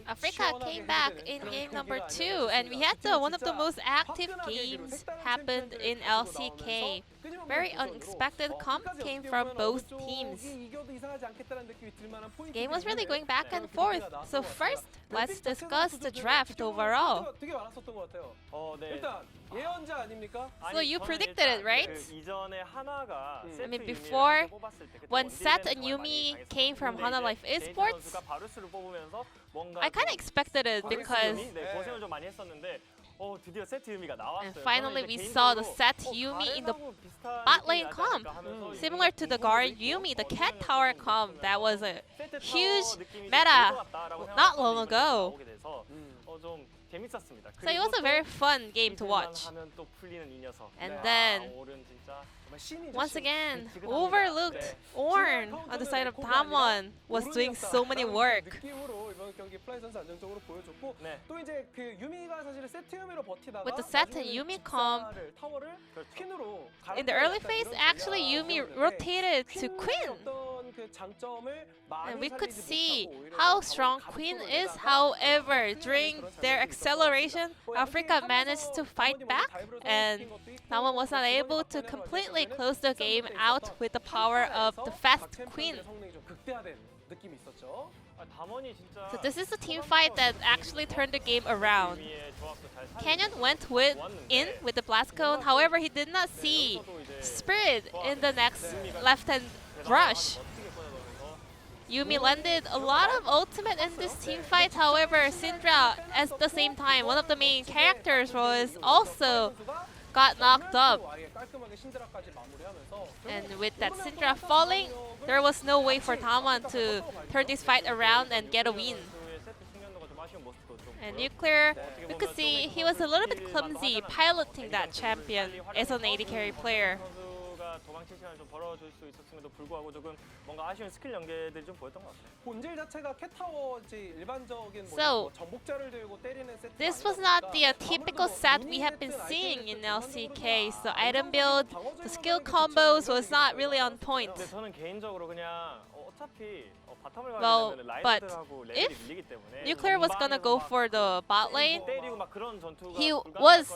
Afreeca came back in game number 2, and we had one of the most active games happened in LCK. Very unexpected comp came from both teams. Game was really going back and forth. So first, let's discuss the draft overall. So you predicted it, right? I mean, before, when Seth and Yumi came from Hana Life Esports, I kind of expected it because and finally we saw the Seth Yumi in the bot lane comp. Similar to the Guard Yumi, the Cat Tower comp. That was a huge meta not long ago. So it was a very fun game to watch. And then, once again, overlooked Ornn on the side of DAMWON was doing so many work. With the Seth and Yumi comp, in the early phase, actually Yumi rotated to Queen. And we could see how strong Queen is. However, during their acceleration, Afreeca managed to fight back, and DAMWON was not able to completely close the game out with the power of the fast Queen. So this is a team fight that actually turned the game around. Canyon went in with the blast cone, however he did not see Spirit in the next left-hand rush. Yumi landed a lot of ultimate in this team fight, however Syndra at the same time, one of the main characters, was also got knocked up. And with that Syndra falling, there was no way for DAMWON to turn this fight around and get a win. And Nuclear, we could see he was a little bit clumsy piloting that champion as an AD carry player. So, this was not the typical set we have been seeing in LCK. So item build, the skill combos was not really on point. Well, but if Nuclear was gonna go for the bot lane, he was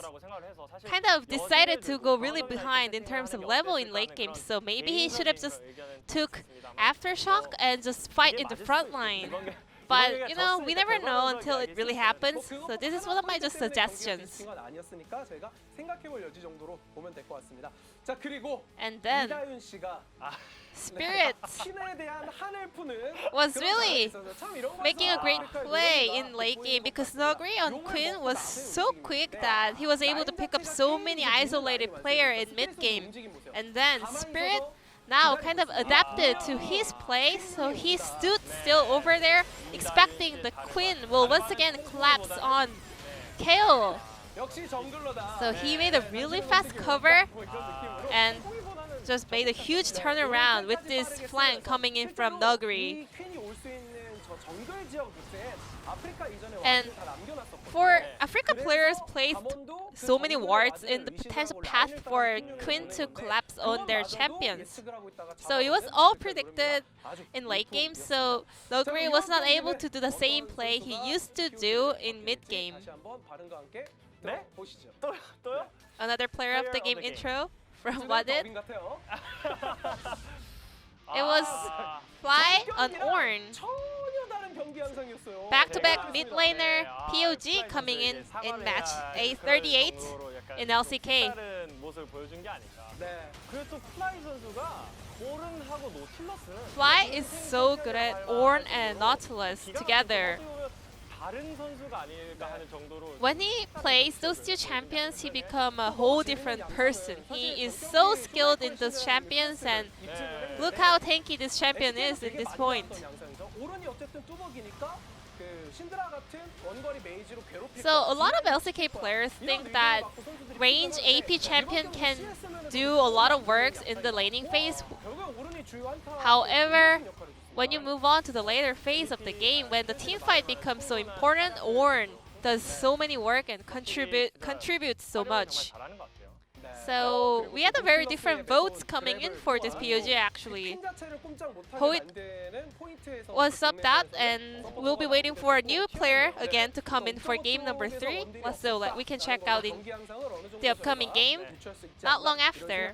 kind of decided to go really behind in terms of level in late game. So maybe he should have just took Aftershock and just fight in the front line. But, you know, we never know until it really happens. So this is one of my just suggestions. And then Spirit was really making a great play in late game because Nuguri on Queen was so quick that he was able to pick up so many isolated players in mid game. And then Spirit now kind of adapted to his play, so he stood still over there expecting the Queen will once again collapse on KO. So he made a really fast cover and just made a huge turnaround with this flank coming in from Nuguri. And for Afreeca players placed so many wards in the potential path for Queen to collapse on their champions. So it was all predicted in late game, so Nuguri was not able to do the same play he used to do in mid game. Another player of the game intro from Wadid. It was Fly on Ornn. Back-to-back mid laner POG coming in match A38 in LCK. Fly is so good at Ornn and Nautilus together. When he plays those two champions, he becomes a whole different person. He is so skilled in those champions, and look how tanky this champion is at this point. So a lot of LCK players think that range AP champion can do a lot of works in the laning phase. However, when you move on to the later phase of the game, when the team fight becomes so important, Ornn does so many work and contributes so much. So we had a very different votes coming in for this POG actually. Hoyt was subbed out, and we'll be waiting for a new player again to come in for game number 3. So that we can check out in the upcoming game not long after.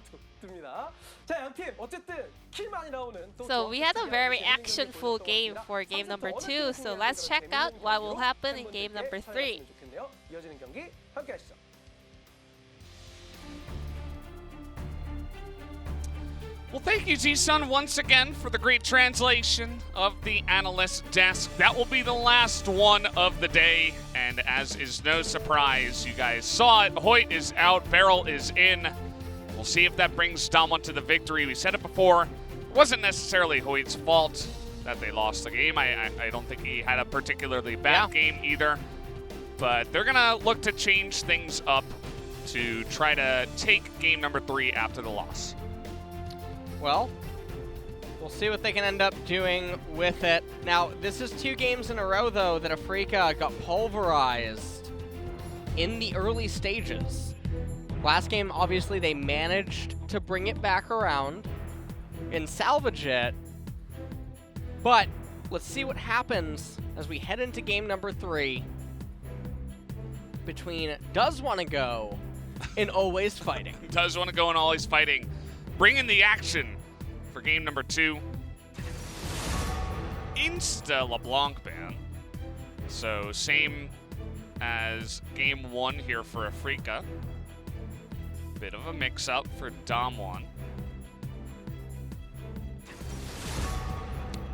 So we had a very action-full game for game number 2. So let's check out what will happen in game number 3. Well, thank you, Ji-sun, once again for the great translation of the analyst desk. That will be the last one of the day, and as is no surprise, you guys saw it. Hoyt is out, Beryl is in. We'll see if that brings DAMWON to the victory. We said it before, it wasn't necessarily Hoyt's fault that they lost the game. I don't think he had a particularly bad game either, but they're gonna look to change things up to try to take game number 3 after the loss. Well, we'll see what they can end up doing with it. Now, this is 2 games in a row, though, that Afreeca got pulverized in the early stages. Last game, obviously, they managed to bring it back around and salvage it. But let's see what happens as we head into game number 3 between Does Wanna Go and Always Fighting. Does Wanna Go and Always Fighting. Bring in the action for game number 2. Insta LeBlanc ban. So same as game 1 here for Afreeca. Bit of a mix-up for DAMWON.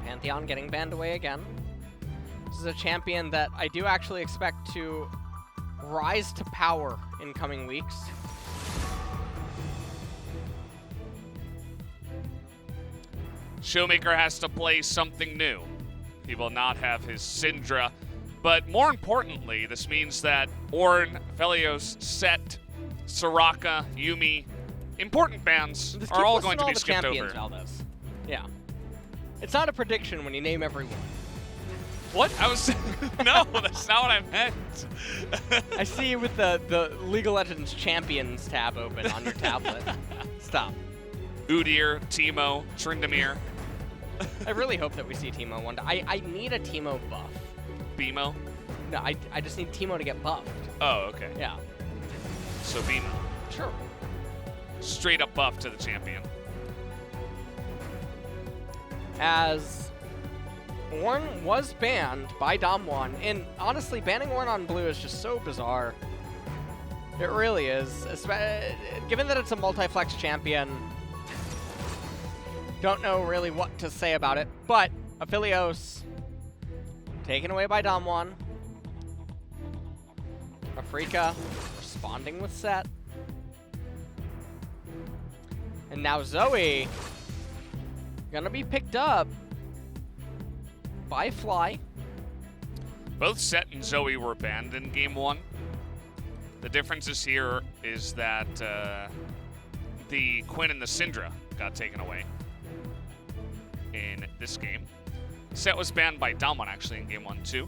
Pantheon getting banned away again. This is a champion that I do actually expect to rise to power in coming weeks. Showmaker has to play something new. He will not have his Syndra. But more importantly, this means that Ornn, Felios, Set, Soraka, Yuumi, important bans are all going to be skipped over. Valdez. Yeah. It's not a prediction when you name everyone. What? I was... No, that's not what I meant. I see you with the League of Legends Champions tab open on your tablet. Stop. Udyr, Teemo, Tryndamere. I really hope that we see Teemo one day. I need a Teemo buff. BMO? No, I just need Teemo to get buffed. Oh, okay. Yeah. So BMO. Sure. Straight up buff to the champion. As Ornn was banned by DAMWON, and honestly, banning Ornn on blue is just so bizarre. It really is. Given that it's a multi-flex champion, don't know really what to say about it, but Aphelios taken away by DAMWON. Afreeca responding with Set. And now Zoe gonna be picked up by Fly. Both Set and Zoe were banned in game 1. The differences here is that the Quinn and the Syndra got taken away in this game. Set was banned by DAMWON actually in game 1 too.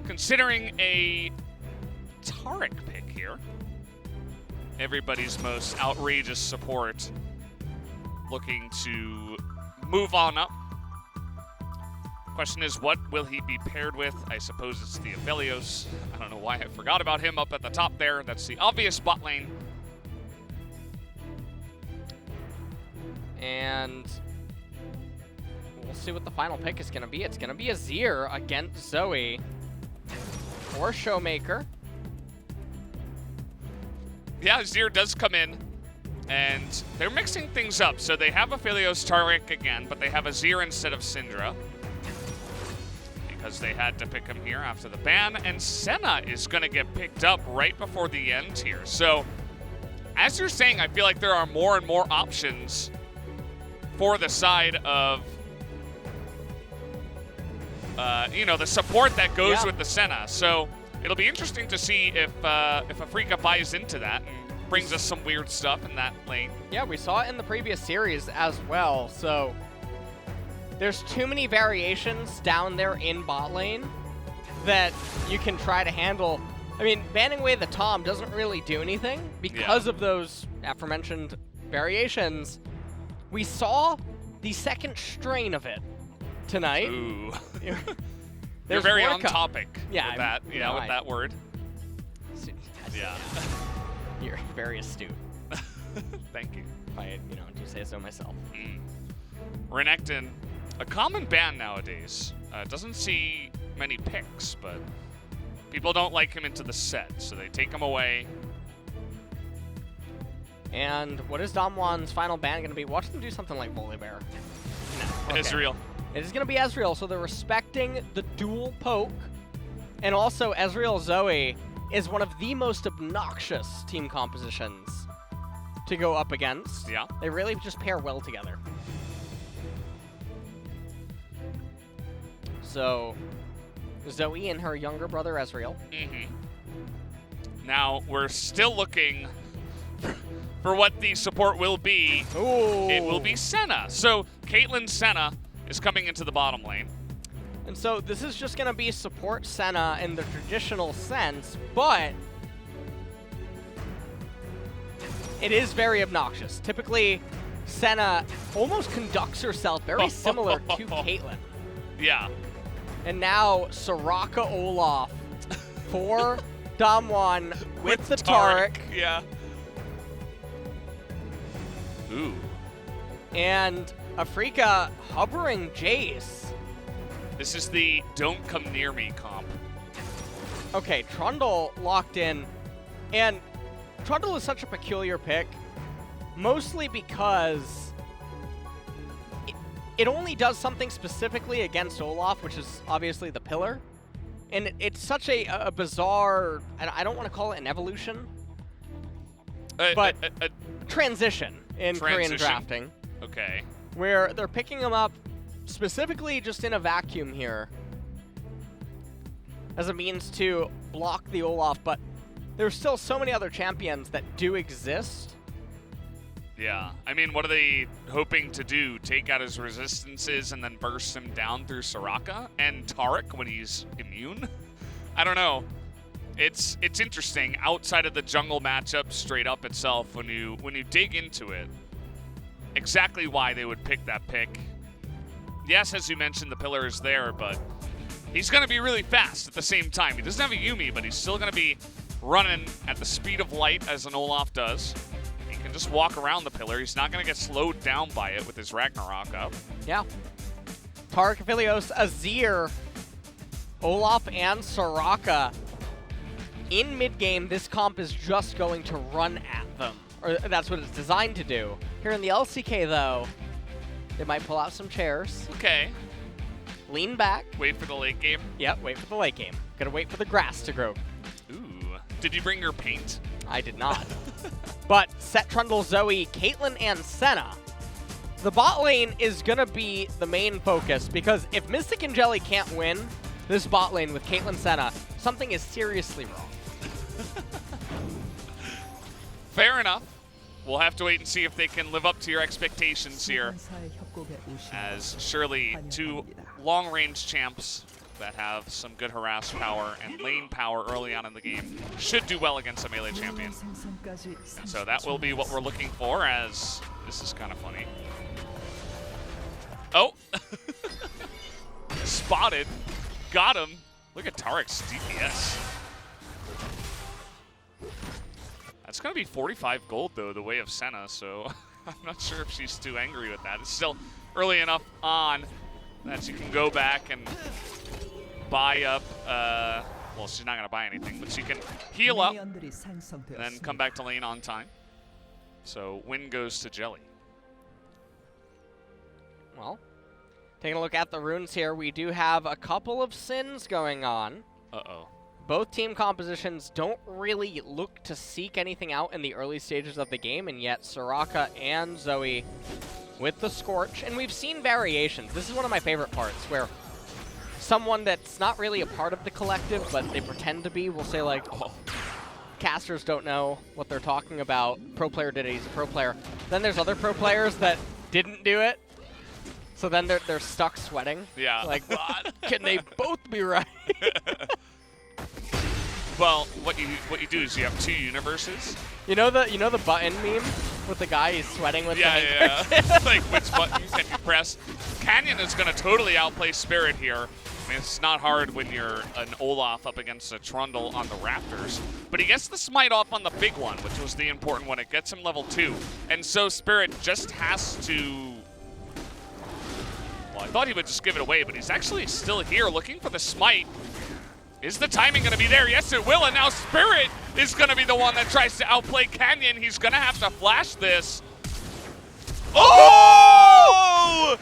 Considering a Taric pick here, everybody's most outrageous support looking to move on up. Question is, what will he be paired with? I suppose it's the Aphelios. I don't know why I forgot about him up at the top there. That's the obvious bot lane. And we'll see what the final pick is going to be. It's going to be Azir against Zoe or Showmaker. Yeah, Azir does come in, and they're mixing things up. So they have Aphelios Taric again, but they have Azir instead of Syndra, because they had to pick him here after the ban, and Senna is going to get picked up right before the end here. So, as you're saying, I feel like there are more and more options for the side of, you know, the support that goes with the Senna. So, it'll be interesting to see if Afreeca buys into that and brings us some weird stuff in that lane. Yeah, we saw it in the previous series as well, so there's too many variations down there in bot lane that you can try to handle. I mean, banning away the Tom doesn't really do anything because of those aforementioned variations, we saw the second strain of it tonight. Ooh. There's You're very more on to come. topic Yeah, with that, with that word. Yeah. You're very astute. Thank you. If I, do say so myself. Renekton, a common ban nowadays. Doesn't see many picks, but people don't like him into the set, so they take him away. And what is DAMWON's final ban going to be? Watch them do something like Volibear. No. Okay. Ezreal. It is going to be Ezreal, so they're respecting the dual poke. And also, Ezreal Zoe is one of the most obnoxious team compositions to go up against. Yeah. They really just pair well together. So, Zoe and her younger brother Ezreal. Now, we're still looking for what the support will be. Ooh. It will be Senna. So, Caitlyn Senna is coming into the bottom lane. And so this is just going to be support Senna in the traditional sense, but it is very obnoxious. Typically, Senna almost conducts herself very similar to Caitlyn. Yeah. And now Soraka Olaf for DAMWON with the Taric. Yeah. Ooh. And Afreeca hovering Jace. This is the don't come near me comp. Okay, Trundle locked in. And Trundle is such a peculiar pick, mostly because it only does something specifically against Olaf, which is obviously the pillar. And it's such a bizarre, I don't want to call it an evolution, but transition in Korean drafting. Okay. Where they're picking him up specifically just in a vacuum here as a means to block the Olaf, but there's still so many other champions that do exist. Yeah. I mean, what are they hoping to do? Take out his resistances and then burst him down through Soraka and Taric when he's immune? I don't know. It's interesting outside of the jungle matchup straight up itself when you dig into it. Exactly why they would pick that pick. Yes, as you mentioned, the pillar is there, but he's going to be really fast at the same time. He doesn't have a Yuumi, but he's still going to be running at the speed of light as an Olaf does. He can just walk around the pillar. He's not going to get slowed down by it with his Ragnarok up. Yeah. Taric, Aphelios, Azir, Olaf, and Soraka. In mid-game, this comp is just going to run at them. Or that's what it's designed to do. Here in the LCK, though, they might pull out some chairs. Okay. Lean back. Wait for the late game. Yep, wait for the late game. Gotta wait for the grass to grow. Ooh. Did you bring your paint? I did not. But set Trundle, Zoe, Caitlyn, and Senna. The bot lane is gonna be the main focus, because if Mystic and Jelly can't win this bot lane with Caitlyn Senna, something is seriously wrong. Fair enough. We'll have to wait and see if they can live up to your expectations here. As surely two long-range champs that have some good harass power and lane power early on in the game should do well against a melee champion. So that will be what we're looking for, as this is kind of funny. Oh! Spotted. Got him. Look at Taric's DPS. That's going to be 45 gold, though, the way of Senna, so I'm not sure if she's too angry with that. It's still early enough on that she can go back and buy up, well, she's not going to buy anything, but she can heal up and then come back to lane on time. So win goes to Jelly. Well, taking a look at the runes here, we do have a couple of sins going on. Uh-oh. Both team compositions don't really look to seek anything out in the early stages of the game, and yet Soraka and Zoe with the Scorch. And we've seen variations. This is one of my favorite parts, where someone that's not really a part of the collective, but they pretend to be, will say like, oh, casters don't know what they're talking about. Pro player did it, he's a pro player. Then there's other pro players that didn't do it. So then they're stuck sweating. Yeah. Like, what? Can they both be right? Well, what you do is you have 2 universes. You know the button meme with the guy he's sweating with. Yeah. Like which button can you press? Canyon is going to totally outplay Spirit here. I mean, it's not hard when you're an Olaf up against a Trundle on the Raptors. But he gets the smite off on the big one, which was the important one. It gets him level 2. And so Spirit just has to... Well, I thought he would just give it away, but he's actually still here looking for the smite. Is the timing going to be there? Yes, it will. And now Spirit is going to be the one that tries to outplay Canyon. He's going to have to flash this. Oh!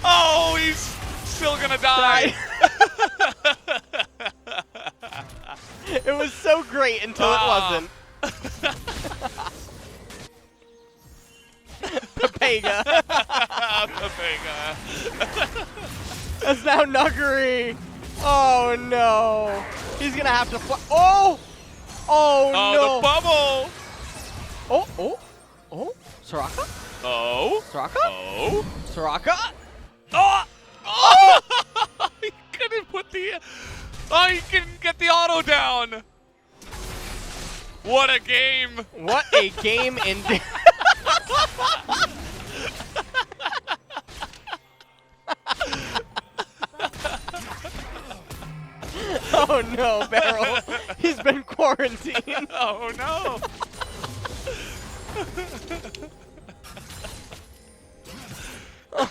Oh, he's still going to die. It was so great until it wasn't. Papega. Papega. That's now Nuggery. Oh no. He's gonna have to fly. Oh! Oh no. The bubble. Oh. Soraka? Oh. Soraka? Oh. Soraka? Oh! Oh! He couldn't put the... Oh, he couldn't get the auto down. What a game. What a game indeed. Oh no, Barrel. He's been quarantined. Oh no.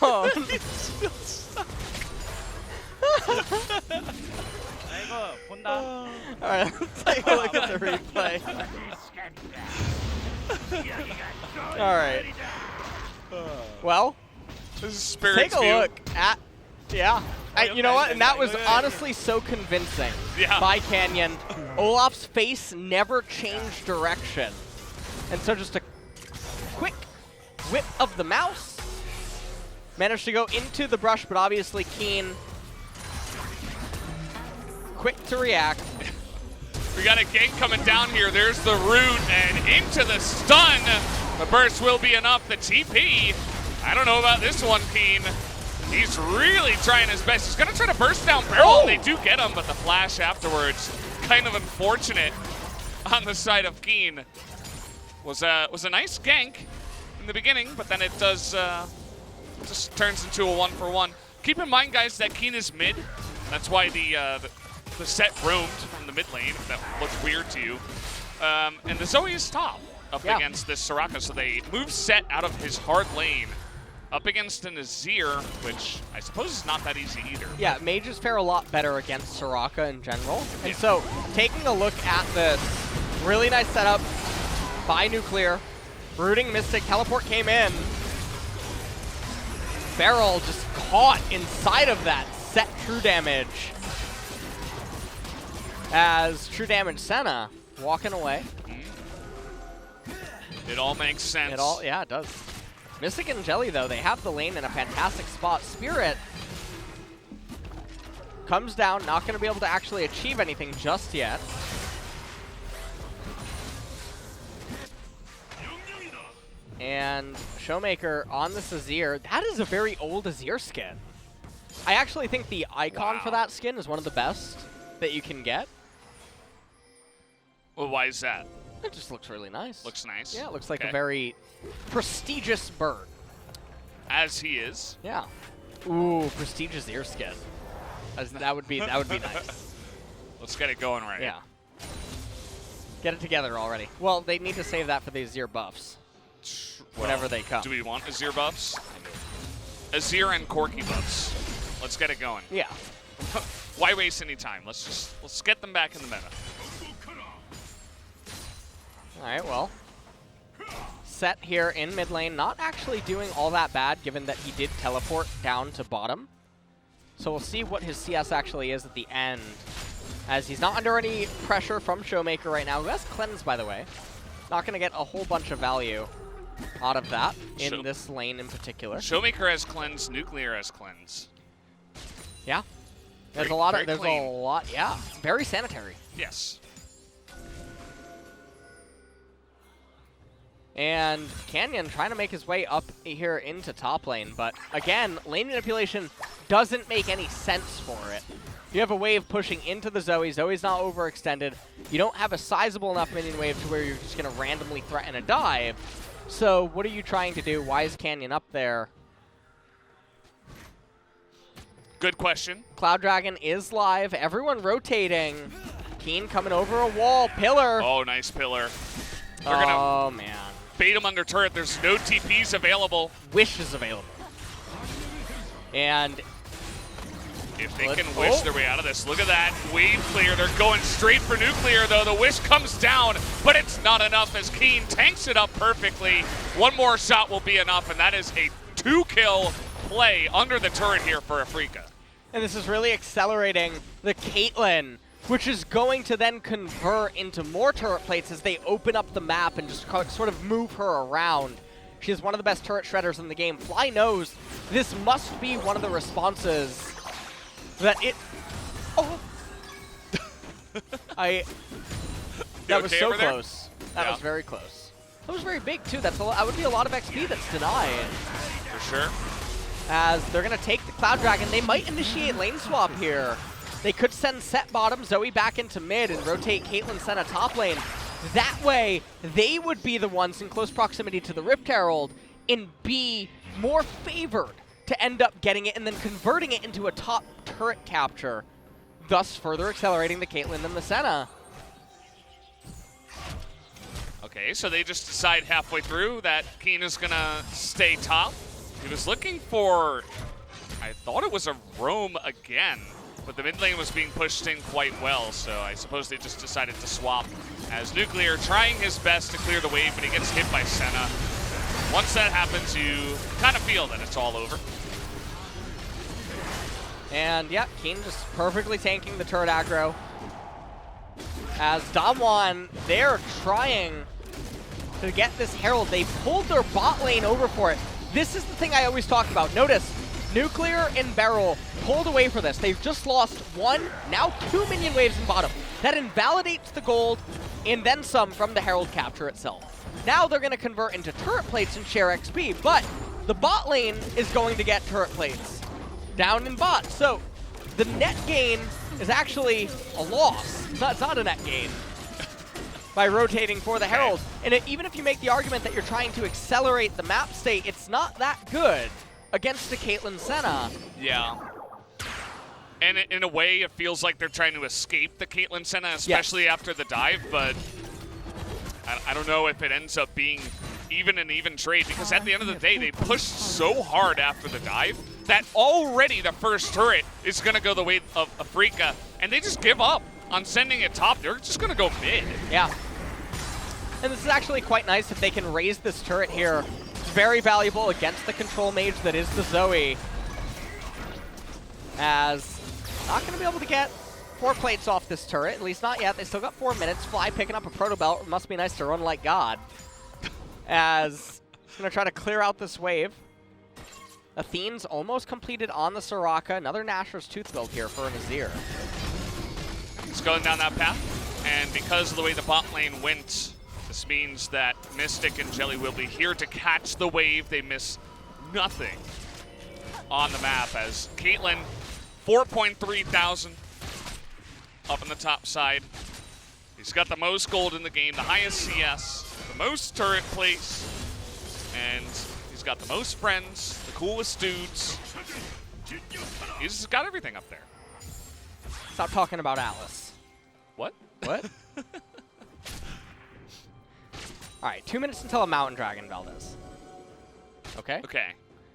Oh. He's still stuck. Alright, let's take a look at the replay. Alright. Well, This is Spirit's take a view. look at... Yeah. You know what? And that was honestly so convincing by Canyon. Olaf's face never changed direction. And so just a quick whip of the mouse. Managed to go into the brush, but obviously Keen quick to react. We got a gank coming down here. There's the root and into the stun. The burst will be enough. The TP. I don't know about this one, Keen. He's really trying his best. He's going to try to burst down Barrel, and they do get him, but the flash afterwards, kind of unfortunate on the side of Keen. Was a nice gank in the beginning, but then it does just turns into a 1-for-1. Keep in mind, guys, that Keen is mid. That's why the set roamed from the mid lane, if that looks weird to you. And the Zoe is top up against this Soraka, so they move Set out of his hard lane up against an Azir, which I suppose is not that easy either. Yeah, mages fare a lot better against Soraka in general. And so, taking a look at this, really nice setup by Nuclear. Rooting Mystic, teleport came in. Barrel just caught inside of that. Set true damage. As true damage Senna walking away. It all makes sense. Yeah, it does. Mystic and Jelly, though, they have the lane in a fantastic spot. Spirit comes down, not going to be able to actually achieve anything just yet. And Showmaker on this Azir. That is a very old Azir skin. I actually think the icon for that skin is one of the best that you can get. Well, why is that? It just looks really nice. Looks nice. Yeah, it looks like a very prestigious bird. As he is. Yeah. Ooh, prestigious ear skin. That would be nice. Let's get it going right. Yeah. Get it together already. Well, they need to save that for the Azir buffs. Whenever they come. Do we want Azir buffs? Azir and Corki buffs. Let's get it going. Yeah. Why waste any time? Let's get them back in the meta. Alright, well. Set here in mid lane, not actually doing all that bad given that he did teleport down to bottom. So we'll see what his CS actually is at the end. As he's not under any pressure from Showmaker right now, who has Cleanse, by the way. Not going to get a whole bunch of value out of that in this lane in particular. Showmaker has Cleanse, Nuclear has Cleanse. Yeah. There's a lot, yeah. Very sanitary. Yes. And Canyon trying to make his way up here into top lane, but again, lane manipulation doesn't make any sense for it. You have a wave pushing into the Zoe. Zoe's not overextended. You don't have a sizable enough minion wave to where you're just going to randomly threaten a dive. So what are you trying to do? Why is Canyon up there? Good question. Cloud Dragon is live. Everyone rotating. Keen coming over a wall. Pillar. Oh, nice pillar. They're Oh, gonna man. bait him under turret. There's no TPs available. Wish is available. And if they can wish their way out of this, look at that. Wave clear. They're going straight for nuclear, though. The wish comes down, but it's not enough as Keen tanks it up perfectly. One more shot will be enough, and that is a 2-kill play under the turret here for Afreeca. And this is really accelerating the Caitlyn, which is going to then convert into more turret plates as they open up the map and just sort of move her around. She is one of the best turret shredders in the game. Fly knows this must be one of the responses that it... Oh! That was so close. That was very close. That was very big, too. That would be a lot of XP that's denied. For sure. As they're going to take the Cloud Dragon. They might initiate lane swap here. They could send Set bottom, Zoe back into mid, and rotate Caitlyn Senna top lane. That way, they would be the ones in close proximity to the Rift Herald and be more favored to end up getting it and then converting it into a top turret capture, thus further accelerating the Caitlyn and the Senna. Okay, so they just decide halfway through that Keen is going to stay top. He was looking for, I thought it was a roam again, but the mid lane was being pushed in quite well, so I suppose they just decided to swap as Nuclear trying his best to clear the wave, but he gets hit by Senna. Once that happens, you kind of feel that it's all over. And yeah, Keen just perfectly tanking the turret aggro. As DAMWON, they're trying to get this Herald. They pulled their bot lane over for it. This is the thing I always talk about. Notice, Nuclear and Beryl pulled away for this. They've just lost 1, now 2 minion waves in bottom. That invalidates the gold and then some from the Herald capture itself. Now they're going to convert into turret plates and share XP, but the bot lane is going to get turret plates down in bot. So the net gain is actually a loss. It's not a net gain by rotating for the Herald. And even if you make the argument that you're trying to accelerate the map state, it's not that good against the Caitlyn Senna. Yeah. And in a way, it feels like they're trying to escape the Caitlyn Senna, especially after the dive, but I don't know if it ends up being an even trade, because at the end of the day, they pushed so hard after the dive that already the first turret is going to go the way of Afreeca, and they just give up on sending it top. They're just going to go mid. Yeah. And this is actually quite nice if they can raise this turret here. It's very valuable against the control mage that is the Zoe. As not going to be able to get 4 plates off this turret, at least not yet. They still got 4 minutes. Fly picking up a proto belt. It must be nice to run like God. As he's going to try to clear out this wave. Athene's almost completed on the Soraka. Another Nashor's Tooth build here for Nazir. He's going down that path, and because of the way the bot lane went, this means that Mystic and Jelly will be here to catch the wave. They miss nothing on the map as Caitlyn, 4.3 thousand up on the top side. He's got the most gold in the game, the highest CS, the most turret plates, and he's got the most friends, the coolest dudes. He's got everything up there. Stop talking about Alice. What? What? All right, 2 minutes until a Mountain Dragon, Valdez. Okay? Okay.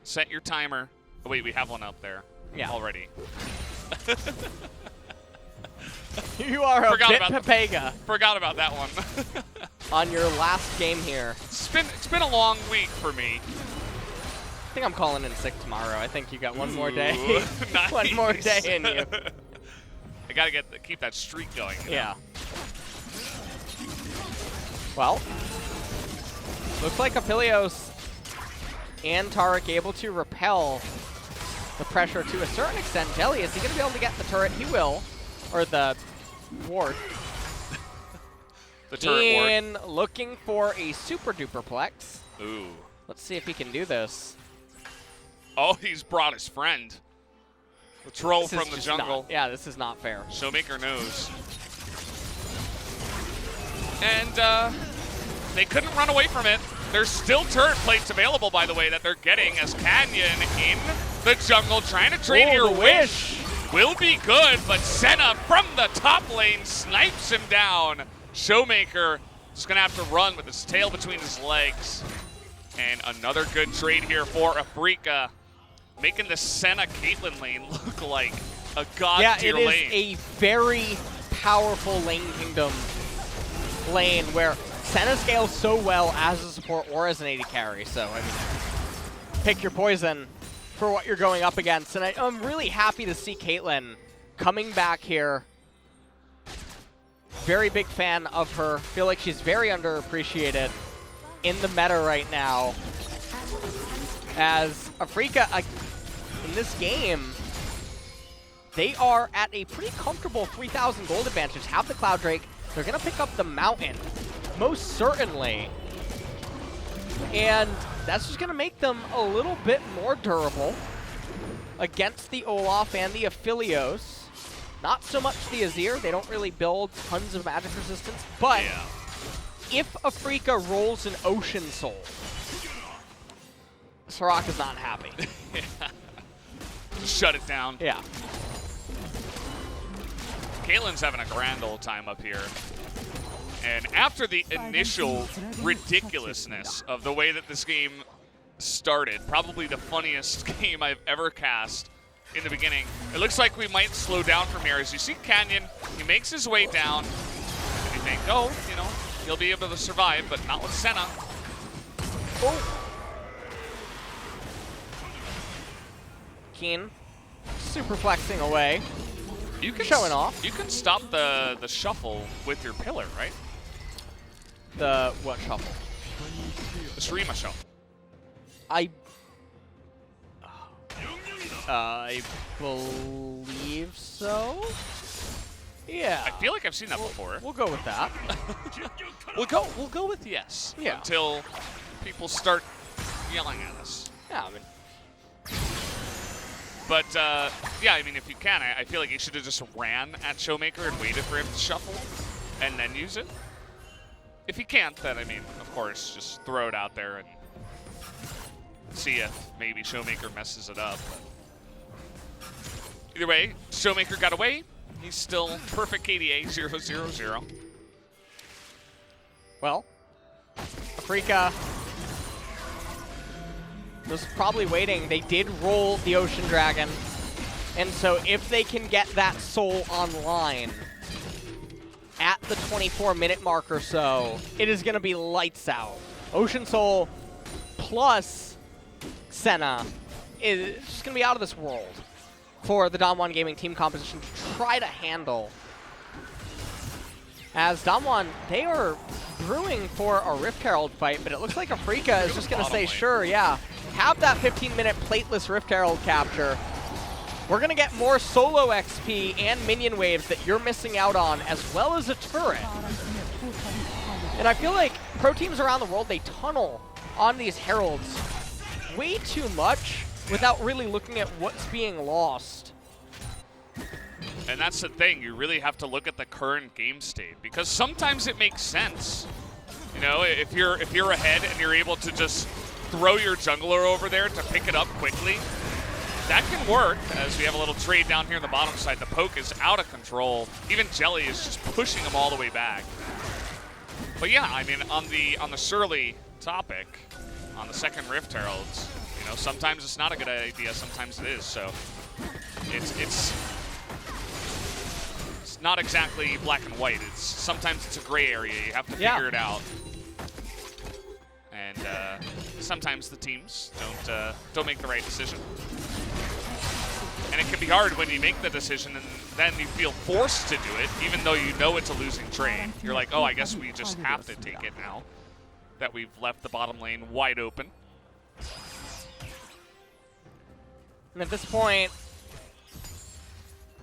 Set your timer. Oh, wait, we have one up there already. You are a bit Pepega. Forgot about that one. On your last game here. It's been a long week for me. I think I'm calling in sick tomorrow. I think you got one more day. Nice. One more day in you. I gotta keep that streak going. Yeah. Well, looks like Aphelios and Tariq able to repel the pressure to a certain extent. Jelly, is he going to be able to get the turret? He will. Or the ward. The turret ward. Looking for a super duper plex. Ooh. Let's see if he can do this. Oh, he's brought his friend. The troll from the jungle. Yeah, this is not fair. Showmaker knows. And they couldn't run away from it. There's still turret plates available, by the way, that they're getting as Canyon in the jungle trying to trade your wish. Will be good, but Senna from the top lane snipes him down. Showmaker is going to have to run with his tail between his legs. And another good trade here for Afreeca, making the Senna Caitlyn lane look like a god-tier lane. Yeah, it is a very powerful lane kingdom lane where Senna scales so well as a support or as an AD carry. So, I mean, pick your poison for what you're going up against. And I'm really happy to see Caitlyn coming back here. Very big fan of her. Feel like she's very underappreciated in the meta right now. As Afreeca, in this game, they are at a pretty comfortable 3,000 gold advantage. Have the Cloud Drake. They're going to pick up the Mountain, most certainly. And that's just going to make them a little bit more durable against the Olaf and the Aphelios. Not so much the Azir. They don't really build tons of magic resistance. But if Afreeca rolls an Ocean Soul, Soraka's not happy. Shut it down. Yeah. Caitlyn's having a grand old time up here. And after the initial ridiculousness of the way that this game started, probably the funniest game I've ever cast in the beginning, it looks like we might slow down from here. As you see Canyon, he makes his way down, and you think, oh, you know, he'll be able to survive, but not with Senna. Oh. Keen, super flexing away. You can showing off. You can stop the shuffle with your pillar, right? The what shuffle? The Shurima shuffle. I believe so. Yeah. I feel like I've seen that before. We'll go with that. We'll go with yes. Yeah. Until people start yelling at us. Yeah, I mean. But, yeah, I mean, if you can, I feel like you should have just ran at Showmaker and waited for him to shuffle and then use it. If you can't, then, I mean, of course, just throw it out there and see if maybe Showmaker messes it up. But either way, Showmaker got away. He's still perfect KDA, 0-0-0. Well, Afreeca was probably waiting. They did roll the Ocean Dragon. And so if they can get that soul online at the 24-minute mark or so, it is going to be lights out. Ocean Soul plus Senna is just going to be out of this world for the DAMWON Gaming team composition to try to handle. As DAMWON, they are brewing for a Rift Herald fight, but it looks like Afreeca is just going to say, sure, yeah. Have that 15-minute plateless Rift Herald capture. We're going to get more solo XP and minion waves that you're missing out on, as well as a turret. And I feel like pro teams around the world, they tunnel on these Heralds way too much without really looking at what's being lost. And that's the thing, you really have to look at the current game state, because sometimes it makes sense. You know, if you're ahead and you're able to just throw your jungler over there to pick it up quickly, that can work, as we have a little trade down here on the bottom side. The poke is out of control. Even Jelly is just pushing him all the way back. But yeah, I mean, on the Surly topic, on the second Rift Heralds, you know, sometimes it's not a good idea, sometimes it is. So it's not exactly black and white. Sometimes it's a gray area. You have to figure it out. And sometimes the teams don't make the right decision. And it can be hard when you make the decision and then you feel forced to do it, even though you know it's a losing trade. You're like, oh, I guess we just have to take it now that we've left the bottom lane wide open. And at this point,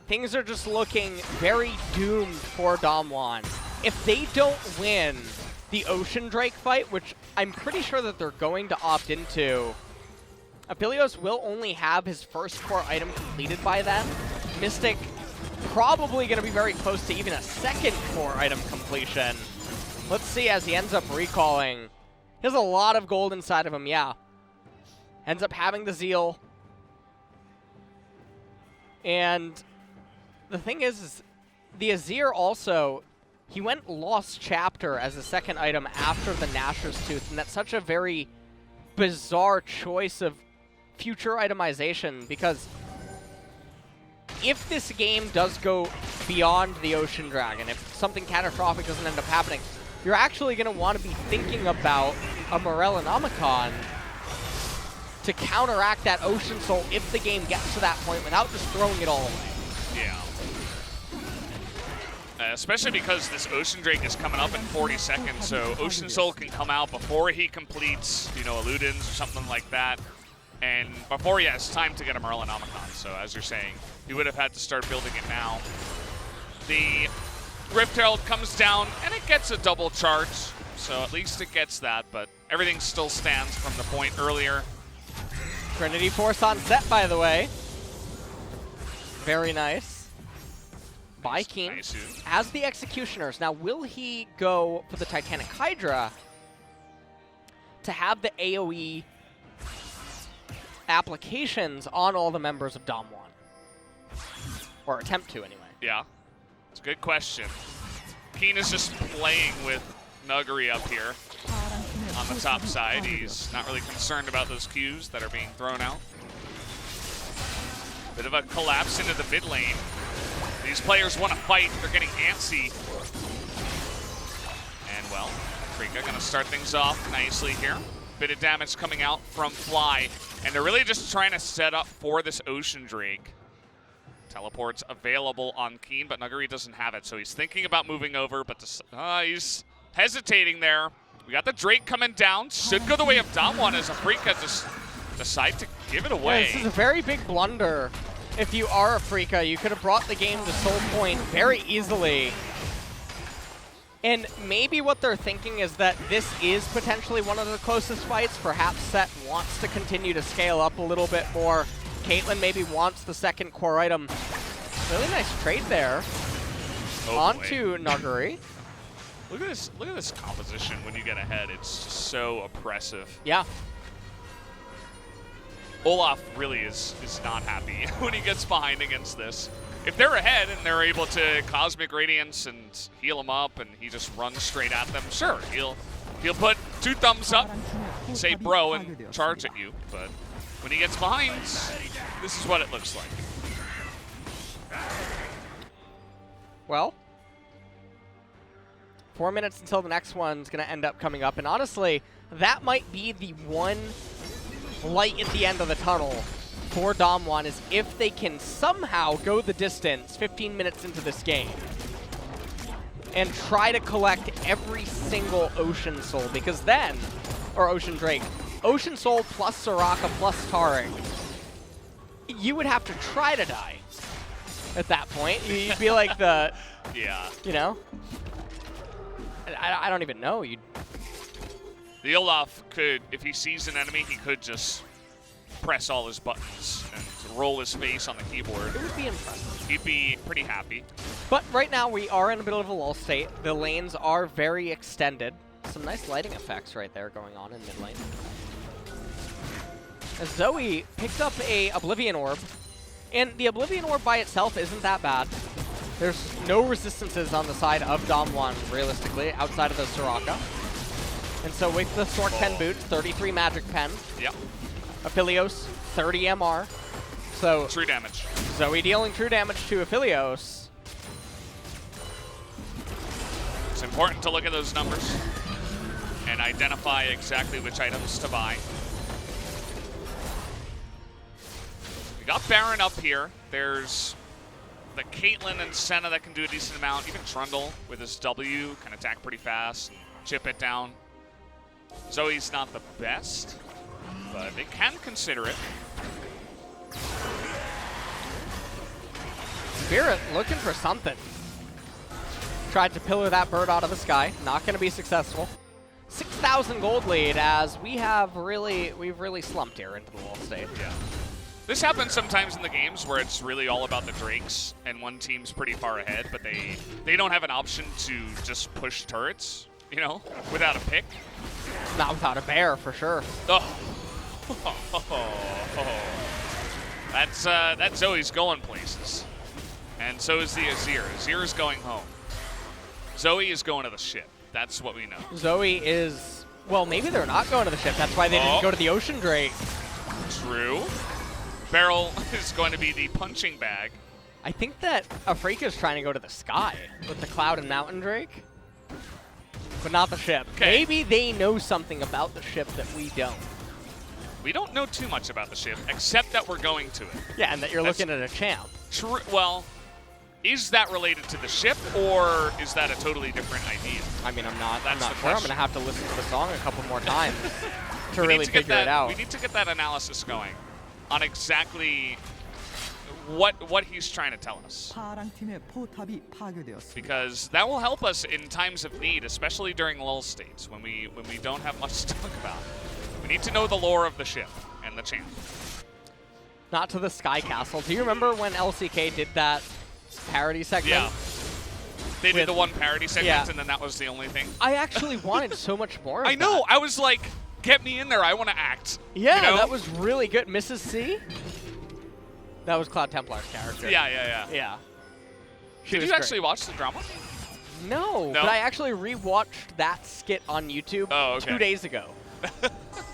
things are just looking very doomed for DAMWON. If they don't win the Ocean Drake fight, which I'm pretty sure that they're going to opt into, Aphelios will only have his first core item completed by then. Mystic probably going to be very close to even a second core item completion. Let's see as he ends up recalling. He has a lot of gold inside of him, yeah. Ends up having the Zeal. And the thing is the Azir also, he went Lost Chapter as a second item after the Nashor's Tooth, and that's such a very bizarre choice of future itemization, because if this game does go beyond the Ocean Dragon, if something catastrophic doesn't end up happening, you're actually going to want to be thinking about a Morellonomicon to counteract that Ocean Soul if the game gets to that point without just throwing it all away. Yeah. Especially because this Ocean Drake is coming up in 40 seconds, so Ocean Soul can come out before he completes, you know, a Ludens or something like that. And before he has time to get a Morellonomicon. So as you're saying, he would have had to start building it now. The Rift Herald comes down, and it gets a double charge. So at least it gets that, but everything still stands from the point earlier. Trinity Force on set, by the way. Very nice. By Keen. Nice. As the Executioners. Now, will he go for the Titanic Hydra to have the AoE applications on all the members of DAMWON? Or attempt to, anyway. Yeah, it's a good question. Keen is just playing with Nuggery up here on the top side. He's not really concerned about those Qs that are being thrown out. Bit of a collapse into the mid lane. These players want to fight. They're getting antsy. And, well, Afreeca going to start things off nicely here. Bit of damage coming out from Fly. And they're really just trying to set up for this Ocean Drake. Teleport's available on Keen, but Nuggery doesn't have it. So he's thinking about moving over, but he's hesitating there. We got the Drake coming down. Should go the way of DAMWON as Afreeca just decide to give it away. Yeah, this is a very big blunder. If you are Afreeca, you could have brought the game to Soul Point very easily. And maybe what they're thinking is that this is potentially one of the closest fights. Perhaps Set wants to continue to scale up a little bit more. Caitlyn maybe wants the second core item. Really nice trade there. Oh, onto Nuggery. Look at this composition when you get ahead. It's just so oppressive. Yeah. Olaf really is not happy when he gets behind against this. If they're ahead and they're able to Cosmic Radiance and heal him up and he just runs straight at them, sure, he'll put 2 thumbs up, say bro, and charge at you. But when he gets behind, this is what it looks like. Well, 4 minutes until the next one's going to end up coming up. And honestly, that might be the one light at the end of the tunnel for DAMWON, is if they can somehow go the distance 15 minutes into this game and try to collect every single Ocean Soul, because then, or Ocean Drake, Ocean Soul plus Soraka plus Taric, you would have to try to die at that point. You'd be like the, yeah, you know, I don't even know. The Olaf could, if he sees an enemy, he could just press all his buttons and roll his face on the keyboard. It would be impressive. He'd be pretty happy. But right now we are in a bit of a lull state. The lanes are very extended. Some nice lighting effects right there going on in mid lane. As Zoe picked up a Oblivion Orb, and the Oblivion Orb by itself isn't that bad. There's no resistances on the side of DAMWON, realistically, outside of the Soraka. And so with the Sork Pen boots, 33 Magic Pen. Yep. Aphelios, 30 MR. So true damage. Zoe dealing true damage to Aphelios. It's important to look at those numbers and identify exactly which items to buy. We got Baron up here. There's the Caitlyn and Senna that can do a decent amount. Even Trundle with his W can attack pretty fast, chip it down. Zoe's not the best, but they can consider it. Spirit looking for something. Tried to pillar that bird out of the sky. Not going to be successful. 6,000 gold lead as we've really slumped here into the wall stage. Yeah. This happens sometimes in the games where it's really all about the Drakes and one team's pretty far ahead, but they don't have an option to just push turrets, you know, without a pick. Not without a bear, for sure. Oh. That Zoe's going places. And so is the Azir. Azir's going home. Zoe is going to the ship. That's what we know. Zoe is, well, maybe they're not going to the ship. That's why they didn't go to the Ocean Drake. True. Beryl is going to be the punching bag. I think that Afreeca is trying to go to the sky with the Cloud and Mountain Drake, but not the ship. Okay. Maybe they know something about the ship that we don't. We don't know too much about the ship, except that we're going to it. Yeah, and that you're looking at a champ. True. Well, is that related to the ship, or is that a totally different idea? I mean, I'm not That's the sure. I'm question. going to have to listen to the song a couple more times to We need really to get figure it out. We need to get that analysis going on exactly what he's trying to tell us. Because that will help us in times of need, especially during lull states when we don't have much to talk about. We need to know the lore of the ship and the champ. Not to the Sky Castle. Do you remember when LCK did that parody segment? Yeah. They did the one parody segment, Yeah. and then that was the only thing. I actually wanted so much more of I know. that. I was like, get me in there. I want to act. Yeah, you know? that was really good. Mrs. C? That was Cloud Templar's character. Yeah. Yeah. Did you actually watch the drama? No, but I actually rewatched that skit on YouTube 2 days ago.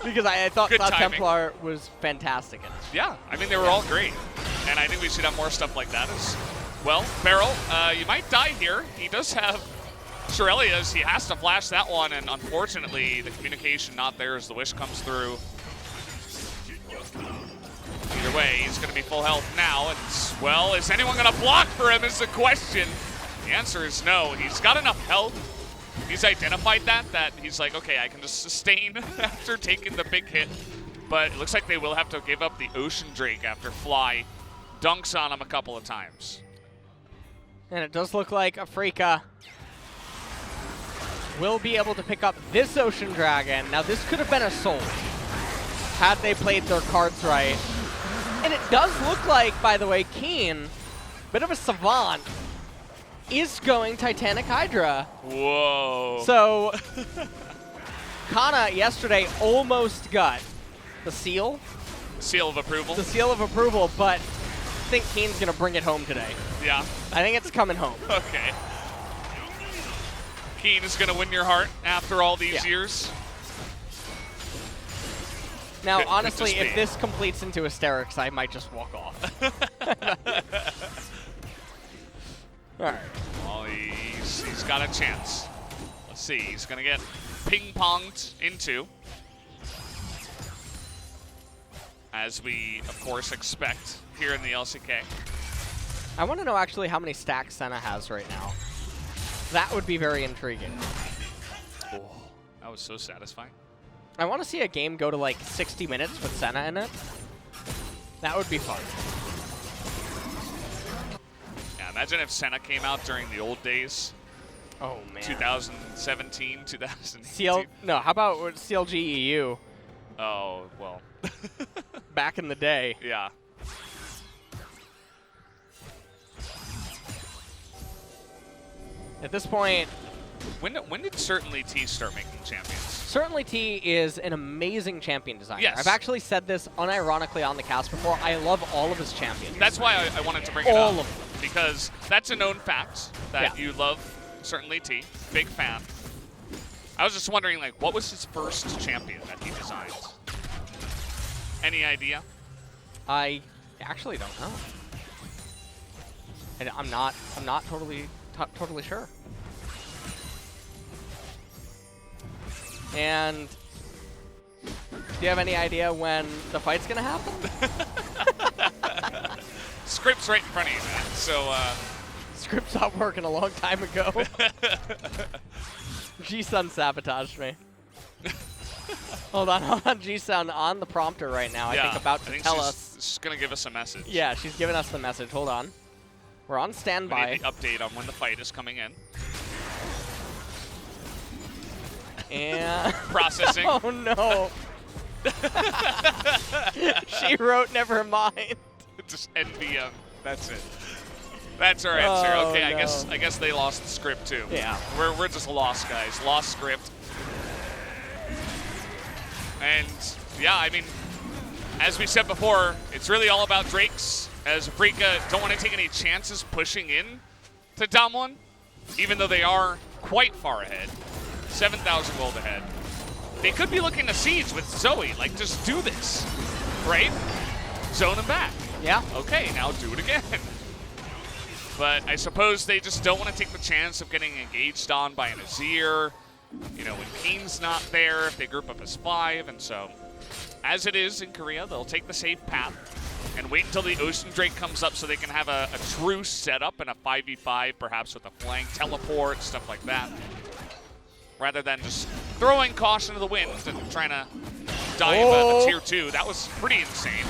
Because I thought Good Cloud timing. Templar was fantastic in it. Yeah, I mean, they were all great. And I think we should have more stuff like that as well. Beryl, you might die here. He does have Shirelia's. He has to flash that one, and unfortunately, the communication not there as the wish comes through. Either way, he's going to be full health now. And, well, is anyone going to block for him is the question. The answer is no. He's got enough health. He's identified that he's like, okay, I can just sustain after taking the big hit. But it looks like they will have to give up the Ocean Drake after Fly dunks on him a couple of times. And it does look like Afreeca will be able to pick up this Ocean Dragon. Now, this could have been a soul had they played their cards right. And it does look like, by the way, Keen, bit of a savant, is going Titanic Hydra. Whoa. So, Kana yesterday almost got the seal. Seal of approval. The seal of approval, but I think Keen's going to bring it home today. Yeah. I think it's coming home. Okay. Keen is going to win your heart after all these years. Now, Could honestly, just if be. this completes into hysterics, I might just walk off. All right. Well, he's got a chance. Let's see. He's going to get ping-ponged into, as we, of course, expect here in the LCK. I want to know actually how many stacks Senna has right now. That would be very intriguing. Oh, that was so satisfying. I want to see a game go to like 60 minutes with Senna in it. That would be fun. Yeah, imagine if Senna came out during the old days. Oh, man. 2017, 2018. CL, no, how about CLG EU Oh, well. back in the day? Yeah. At this point, When did Certainly T start making champions? Certainly T is an amazing champion designer. Yes. I've actually said this unironically on the cast before. I love all of his champions. That's why I wanted to bring it All up. of them. Because that's a known fact that Yeah. you love Certainly T. Big fan. I was just wondering, like, what was his first champion that he designed? Any idea? I actually don't know. I'm not totally sure. And do you have any idea when the fight's gonna happen? Script's right in front of you, man. So, Script stopped working a long time ago. G-Sun sabotaged me. Hold on. G-Sun on the prompter right now. I think about to tell us. She's going to give us a message. Yeah, she's giving us the message. Hold on. We're on We standby. need the update on when the fight is coming in. And processing. Oh no. She wrote never mind. Just NVM. That's it. That's our answer. Oh, Okay, no. I guess they lost the script too. Yeah. We're just lost, guys. Lost script. And yeah, I mean, as we said before, it's really all about Drakes, as Afreeca don't want to take any chances pushing in to DAMWON, even though they are quite far ahead. 7,000 gold ahead. They could be looking to siege with Zoe, like just do this, right? Zone him back. Yeah. Okay, now do it again. But I suppose they just don't want to take the chance of getting engaged on by an Azir. You know, when Keen's not there, if they group up as 5, and so, as it is in Korea, they'll take the safe path and wait until the Ocean Drake comes up so they can have a true setup and a 5v5, perhaps with a flank, teleport, stuff like that. Rather than just throwing caution to the wind and trying to dive a tier 2. That was pretty insane.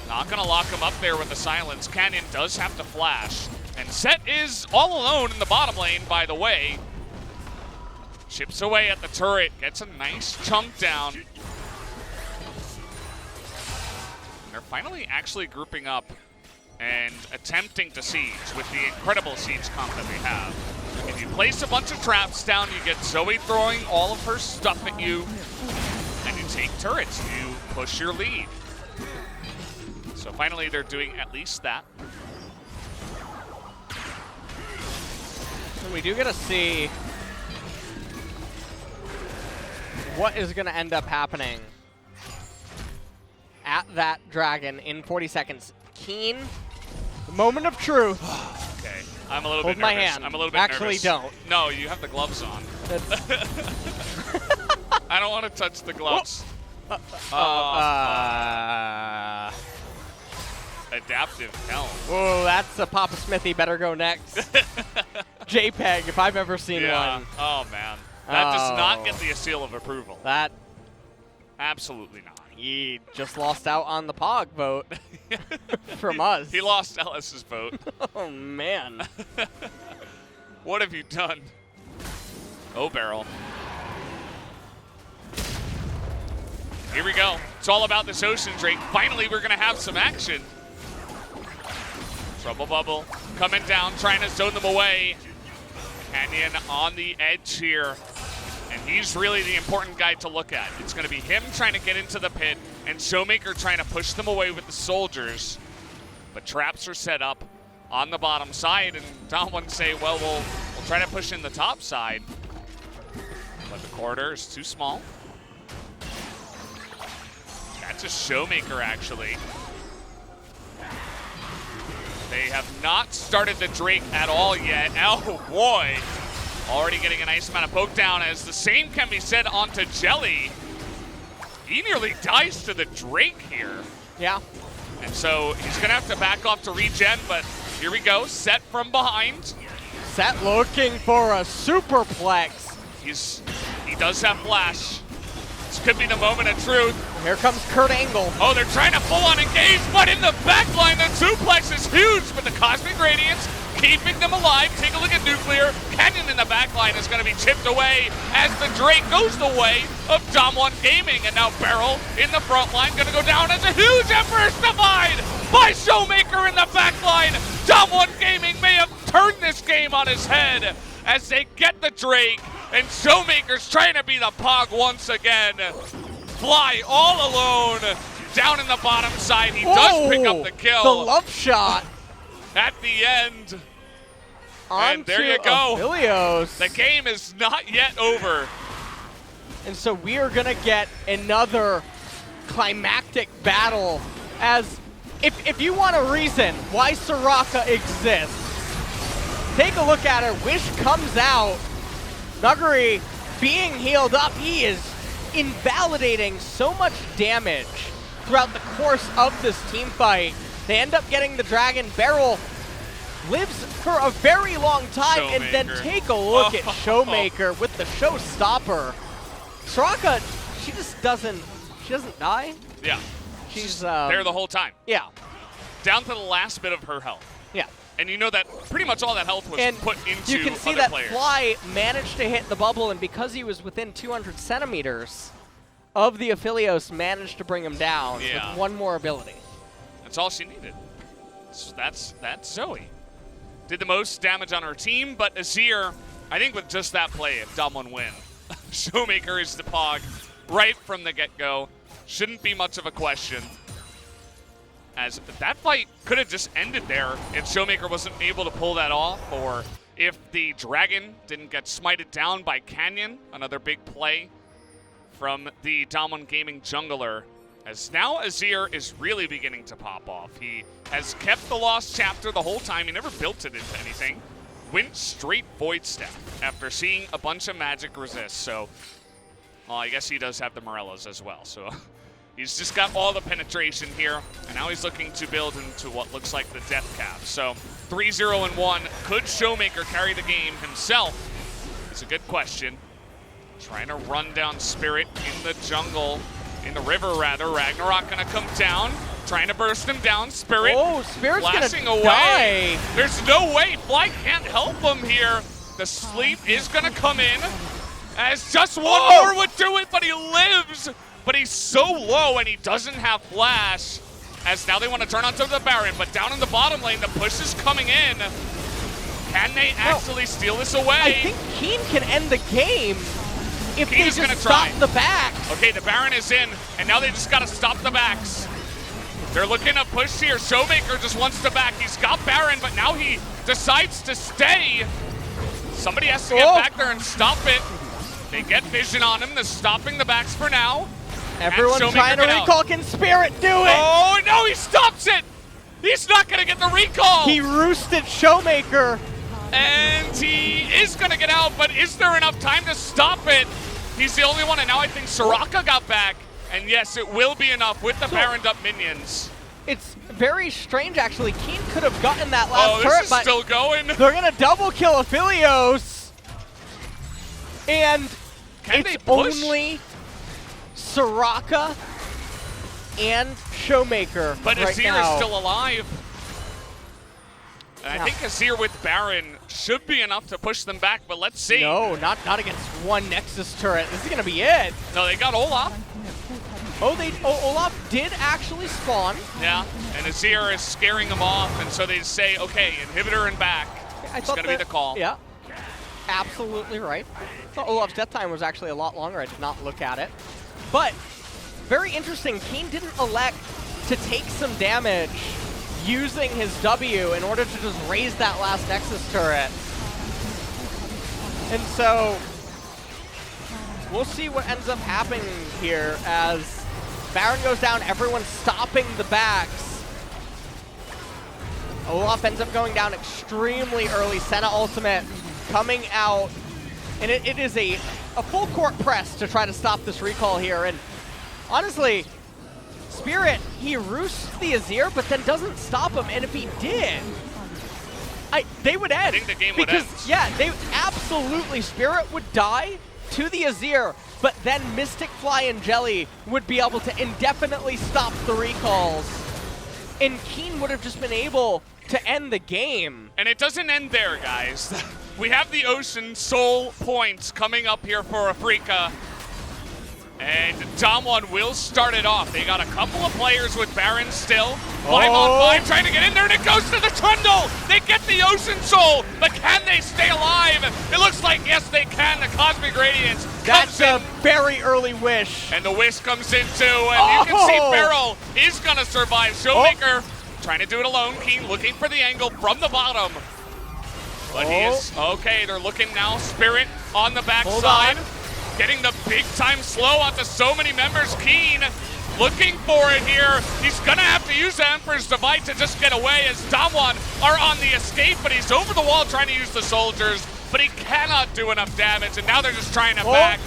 Not gonna lock him up there with the silence. Canyon does have to flash. And Set is all alone in the bottom lane, by the way. Chips away at the turret, gets a nice chunk down. And they're finally actually grouping up and attempting to siege with the incredible siege comp that they have. If you place a bunch of traps down, you get Zoe throwing all of her stuff at you, and you take turrets, you push your lead. So finally they're doing at least that. We do get to see what is going to end up happening at that dragon in 40 seconds. Keen, the moment of truth. Okay, I'm a little Hold bit my nervous. hand. I'm a little bit Actually, nervous. don't. No, you have the gloves on. I don't want to touch the gloves. Adaptive helm. Whoa, that's a Papa Smithy. Better go next. JPEG, if I've ever seen one. Oh, man. That does not get the seal of approval. That Absolutely not. he just lost out on the POG vote from us. He lost Ellis's vote. Oh, man. What have you done? Oh, barrel. Here we go. It's all about this Ocean Drake. Finally, we're going to have some action. Trouble Bubble coming down, trying to zone them away. Canyon on the edge here. And he's really the important guy to look at. It's going to be him trying to get into the pit and Showmaker trying to push them away with the soldiers. But traps are set up on the bottom side, and DAMWON say, well, we'll try to push in the top side. But the corridor is too small. That's a Showmaker, actually. They have not started the Drake at all yet. Oh, boy. Already getting a nice amount of poke down, as the same can be said onto Jelly. He nearly dies to the Drake here. Yeah. And so he's going to have to back off to regen, but here we go. Set from behind. Set looking for a superplex. He does have flash. This could be the moment of truth. Here comes Kurt Angle. Oh, they're trying to full on engage, but in the backline, the suplex is huge, but the Cosmic Radiance keeping them alive. Take a look at Nuclear. Canyon in the backline is going to be chipped away as the Drake goes the way of DAMWON Gaming. And now Beryl in the front line, going to go down as a huge Emperor's Divide by Showmaker in the backline. DAMWON Gaming may have turned this game on his head as they get the Drake, and Showmaker's trying to be the Pog once again. Fly all alone down in the bottom side. He does pick up the kill. The love shot. At the end. And there you go. Aphelios. The game is not yet over. And so we are going to get another climactic battle. As if you want a reason why Soraka exists, take a look at her. Wish comes out. Nuguri being healed up. He is invalidating so much damage throughout the course of this team fight. They end up getting the dragon. Beryl lives for a very long time, Showmaker. and then take a look at Showmaker with the showstopper. Soraka, she doesn't die. Yeah. She's there the whole time. Yeah. Down to the last bit of her health. Yeah. And you know that pretty much all that health was put into you can see other that players. Fly managed to hit the bubble, and because he was within 200 centimeters of the Aphelios, managed to bring him down with one more ability. That's all she needed. So that's Zoe. Did the most damage on her team, but Azir, I think with just that play, if DAMWON win, Showmaker is the Pog right from the get-go. Shouldn't be much of a question. As that fight could have just ended there if Showmaker wasn't able to pull that off, or if the Dragon didn't get smited down by Canyon. Another big play from the DAMWON Gaming jungler. As now Azir is really beginning to pop off. He has kept the Lost Chapter the whole time. He never built it into anything. Went straight Void Step after seeing a bunch of magic resist. So, well, I guess he does have the Morellas as well. So he's just got all the penetration here. And now he's looking to build into what looks like the Death Cap. So 3-0-1. Could Showmaker carry the game himself? It's a good question. Trying to run down Spirit in the jungle. In the river, rather. Ragnarok gonna come down. Trying to burst him down. Spirit. Oh, Spirit's blasting gonna away. Die. There's no way. Fly can't help him here. The sleep is gonna come in. As just one more would do it, but he lives. But he's so low and he doesn't have flash. As now they want to turn onto the Baron, but down in the bottom lane, the push is coming in. Can they actually steal this away? I think Keen can end the game if Keen they is just gonna stop try. the backs. Okay, the Baron is in, and now they just gotta stop the backs. They're looking to push here. Showmaker just wants to back. He's got Baron, but now he decides to stay. Somebody has to get back there and stop it. They get vision on him. They're stopping the backs for now. Everyone's trying to recall. Can Spirit do it? Oh, no, he stops it. He's not gonna get the recall. He roosted Showmaker. And he is gonna get out, but is there enough time to stop it? He's the only one, and now I think Soraka got back. And yes, it will be enough with the Baroned up minions. It's very strange, actually. Keen could have gotten that last turret, this is but still going. they're gonna double kill Aphelios. And it's only Soraka and Showmaker but right Azir now. is still alive. And I think Azir with Baron should be enough to push them back, but let's see. No, not against one Nexus turret. This is gonna be it. No, they got Olaf. Olaf did actually spawn. Yeah, and Azir is scaring them off, and so they say, okay, inhibitor and back. It's gonna be the call. Yeah, absolutely right. I thought Olaf's death time was actually a lot longer. I did not look at it. But very interesting, Keen didn't elect to take some damage using his W in order to just raise that last Nexus turret. And so we'll see what ends up happening here as Baron goes down, everyone's stopping the backs. Olaf ends up going down extremely early. Senna ultimate coming out. And it is a full court press to try to stop this recall here. And honestly, Spirit, he roosts the Azir, but then doesn't stop him. And if he did, they would end. I think the game would end. Yeah, they absolutely, Spirit would die to the Azir, but then Mystic Fly and Jelly would be able to indefinitely stop the recalls. And Keen would have just been able to end the game. And it doesn't end there, guys. We have the Ocean Soul points coming up here for Afreeca. And DAMWON will start it off. They got a couple of players with Baron still. 5 on 5 trying to get in there, and it goes to the Trundle. They get the Ocean Soul, but can they stay alive? It looks like, yes, they can. The Cosmic Radiance That's comes a in. very early wish. And the Wish comes in too, and you can see Beryl is gonna survive. Showmaker trying to do it alone. Keen looking for the angle from the bottom. But he is, okay, they're looking now. Spirit on the backside. Getting the big time slow onto so many members. Keen looking for it here. He's gonna have to use the Emperor's Divide to just get away as DAMWON are on the escape, but he's over the wall trying to use the soldiers, but he cannot do enough damage, and now they're just trying to back.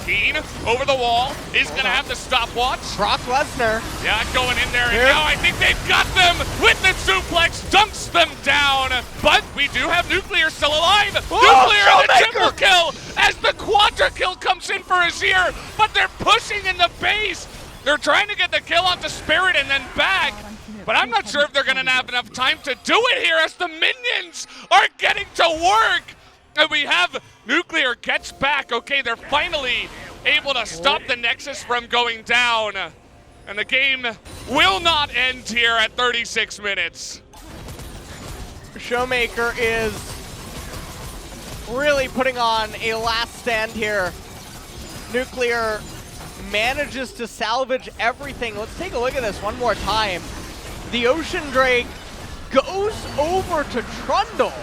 Keen over the wall is gonna have the stopwatch. Brock Lesnar. Yeah, going in there, and now I think they've got them with the suplex, dunks them down, but we do have Nuclear still alive. Nuclear and the triple kill as the quadra kill comes in for Azir, but they're pushing in the base. They're trying to get the kill onto Spirit and then back. But I'm not sure if they're going to have enough time to do it here as the minions are getting to work. And we have Nuclear gets back. Okay, they're finally able to stop the Nexus from going down. And the game will not end here at 36 minutes. Showmaker is really putting on a last stand here. Nuclear manages to salvage everything. Let's take a look at this one more time. The Ocean Drake goes over to Trundle.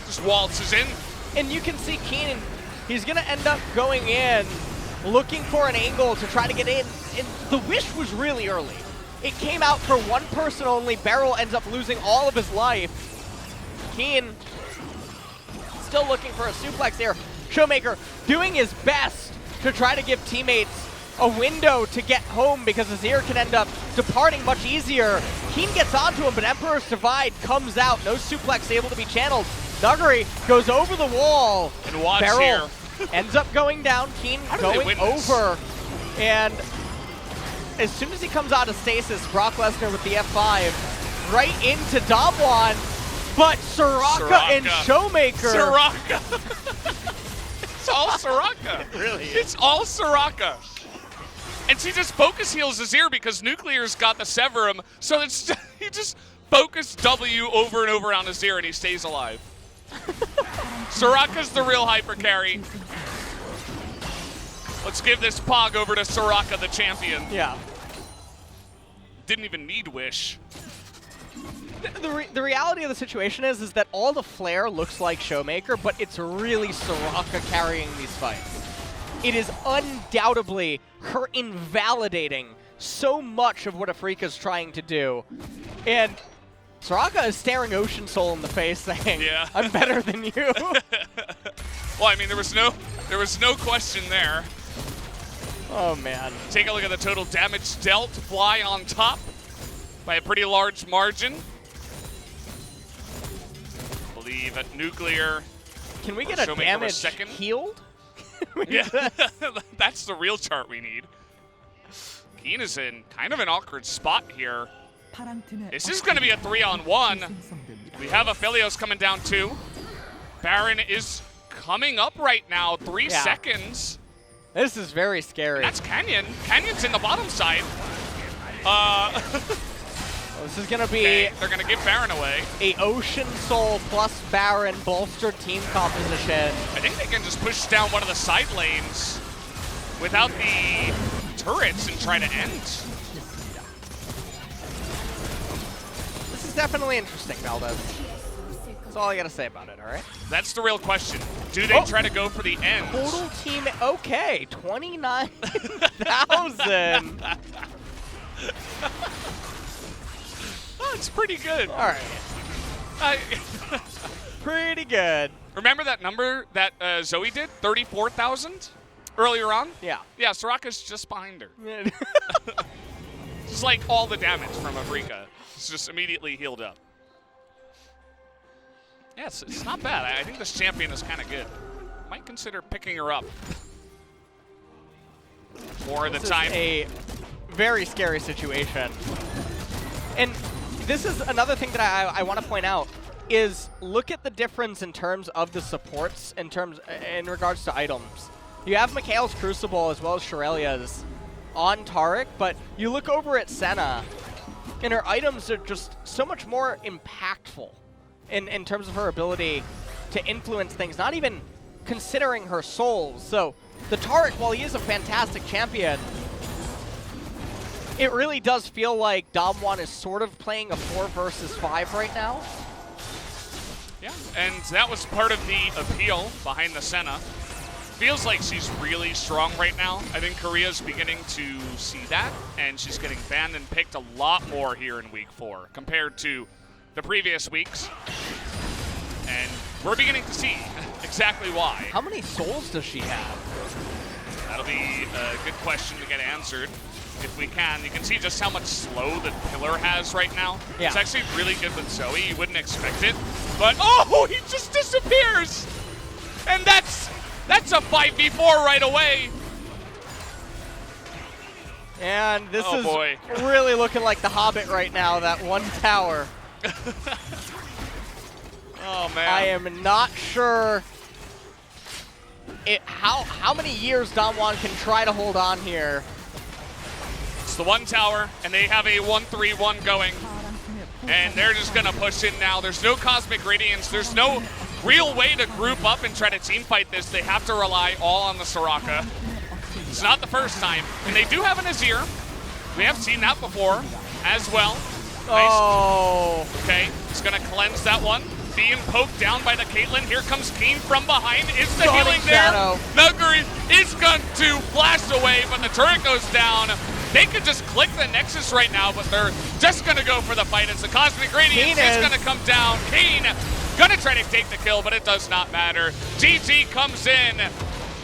Just waltzes in. And you can see Keenan, he's gonna end up going in, looking for an angle to try to get in. And the wish was really early. It came out for one person only. Beryl ends up losing all of his life. Keen still looking for a suplex there. Showmaker doing his best to try to give teammates a window to get home because Azir can end up departing much easier. Keen gets onto him, but Emperor's Divide comes out. No suplex able to be channeled. Nuggery goes over the wall. And watch Beryl here. ends up going down. Keen going over. And as soon as he comes out of stasis, Brock Lesnar with the F5 right into DAMWON. But Soraka and Showmaker. Soraka. It's all Soraka. It really is. It's all Soraka. And she just focus heals Azir because Nuclear's got the Severum, so it's he just focus W over and over on Azir and he stays alive. Soraka's the real hyper carry. Let's give this Pog over to Soraka, the champion. Yeah. Didn't even need Wish. The reality of the situation is that all the flair looks like Showmaker, but it's really Soraka carrying these fights. It is undoubtedly her invalidating so much of what Afreeca's trying to do. And Soraka is staring Ocean Soul in the face saying, yeah. I'm better than you. Well, I mean, there was no question there. Oh, man. Take a look at the total damage dealt. Fly on top by a pretty large margin. Believe at Nuclear. Can we get a damage healed? Yeah, that's the real chart we need. Keen is in kind of an awkward spot here. This is going to be a 3-on-1. We have Aphelios coming down too. Baron is coming up right now, 3 seconds. This is very scary. And that's Canyon. Canyon's in the bottom side. Well, this is going to be... Okay, they're going to give Baron away. A Ocean Soul plus Baron bolstered team composition. I think they can just push down one of the side lanes without the turrets and try to end. This is definitely interesting, Valdez. That's all I got to say about it, all right? That's the real question. Do they try to go for the end? Total team, okay, 29,000. Oh, it's pretty good. All right. Pretty good. Remember that number that Zoe did? 34,000 earlier on? Yeah. Yeah, Soraka's just behind her. Just like all the damage from Afreeca. It's just immediately healed up. Yeah, it's not bad. I think this champion is kind of good. Might consider picking her up. More of the time. This is a very scary situation. And this is another thing that I want to point out is look at the difference in terms of the supports in regards to items. You have Mikhail's Crucible as well as Shirelia's on Taric, but you look over at Senna and her items are just so much more impactful in terms of her ability to influence things, not even considering her souls. So the Taric, while he is a fantastic champion, it really does feel like DAMWON is sort of playing a 4 versus 5 right now. Yeah, and that was part of the appeal behind the Senna. Feels like she's really strong right now. I think Korea's beginning to see that, and she's getting banned and picked a lot more here in Week 4 compared to the previous weeks. And we're beginning to see exactly why. How many souls does she have? That'll be a good question to get answered. If we can, you can see just how much slow the Pillar has right now. Yeah. It's actually really good with Zoe. You wouldn't expect it. But, oh, he just disappears! And that's a 5v4 right away. And this is boy. really looking like the Hobbit right now, that one tower. Oh, man. I am not sure how many years DAMWON can try to hold on here. It's the one tower, and they have a 1-3-1 going. And they're just going to push in now. There's no Cosmic Radiance. There's no real way to group up and try to team fight this. They have to rely all on the Soraka. It's not the first time. And they do have an Azir. We have seen that before as well. Nice. Oh. Okay, he's going to cleanse that one. Being poked down by the Caitlyn. Here comes Keen from behind. Is the healing there? Nuguri is going to blast away, but the turret goes down. They could just click the Nexus right now, but they're just going to go for the fight. It's the Cosmic Radiance is going to come down. Keen going to try to take the kill, but it does not matter. GG comes in,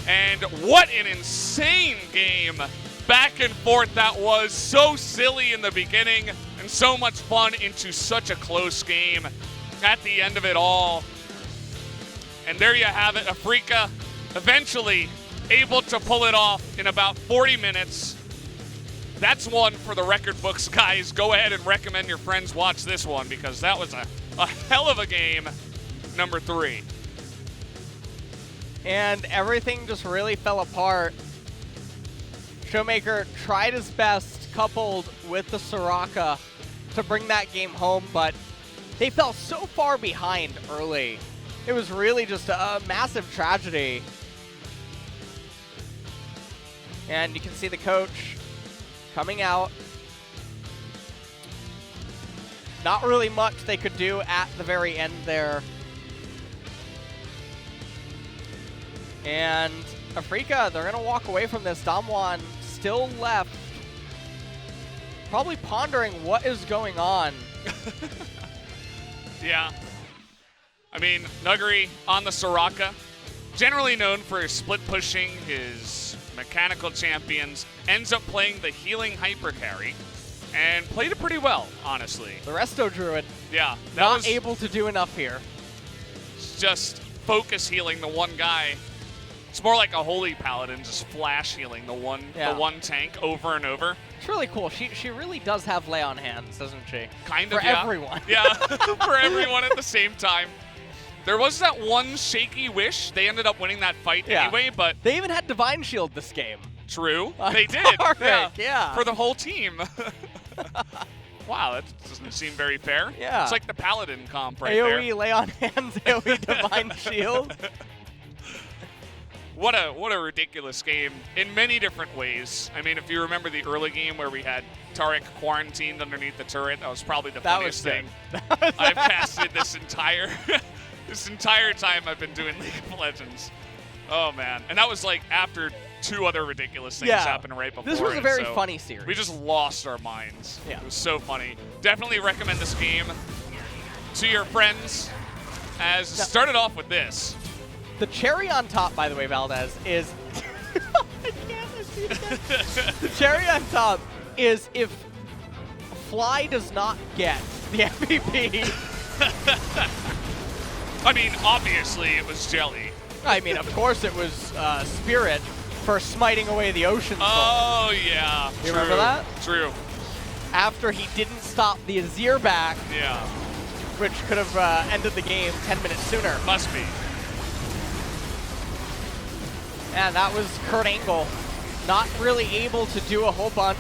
and what an insane game. Back and forth that was. So silly in the beginning, and so much fun into such a close game at the end of it all. And there you have it. Afreeca eventually able to pull it off in about 40 minutes. That's one for the record books, guys. Go ahead and recommend your friends watch this one because that was a hell of a game, number 3. And everything just really fell apart. Showmaker tried his best, coupled with the Soraka, to bring that game home, but they fell so far behind early. It was really just a massive tragedy. And you can see the coach coming out. Not really much they could do at the very end there. And Afreeca, they're going to walk away from this. DAMWON still left, probably pondering what is going on. Yeah. I mean, Nuguri on the Soraka, generally known for his split pushing, his mechanical champions, ends up playing the healing hyper carry, and played it pretty well, honestly. The Resto Druid, yeah, not able to do enough here. Just focus healing the one guy. It's more like a holy paladin, just flash healing the one tank over and over. It's really cool. She really does have lay on hands, doesn't she? Kind of, for everyone. Yeah, for everyone at the same time. There was that one shaky wish. They ended up winning that fight anyway, but they even had Divine Shield this game. True, they did. Yeah, for the whole team. Wow, that doesn't seem very fair. Yeah, it's like the paladin comp right AoE, there. AoE lay on hands, AoE Divine Shield. What a ridiculous game in many different ways. I mean, if you remember the early game where we had Taric quarantined underneath the turret, that was probably the funniest thing I've casted this entire time I've been doing League of Legends. Oh man, and that was like after 2 other ridiculous things happened right before. This was a very funny series. We just lost our minds. Yeah. It was so funny. Definitely recommend this game to your friends. As it started off with this. The cherry on top, by the way, Valdez, is... I can't see that. The cherry on top is if Fly does not get the MVP. I mean, obviously it was Jelly. I mean, of course it was Spirit for smiting away the Ocean Soul. Oh, yeah. You remember that? True. After he didn't stop the Azir back, which could have ended the game 10 minutes sooner. Must be. And that was Kurt Angle, not really able to do a whole bunch.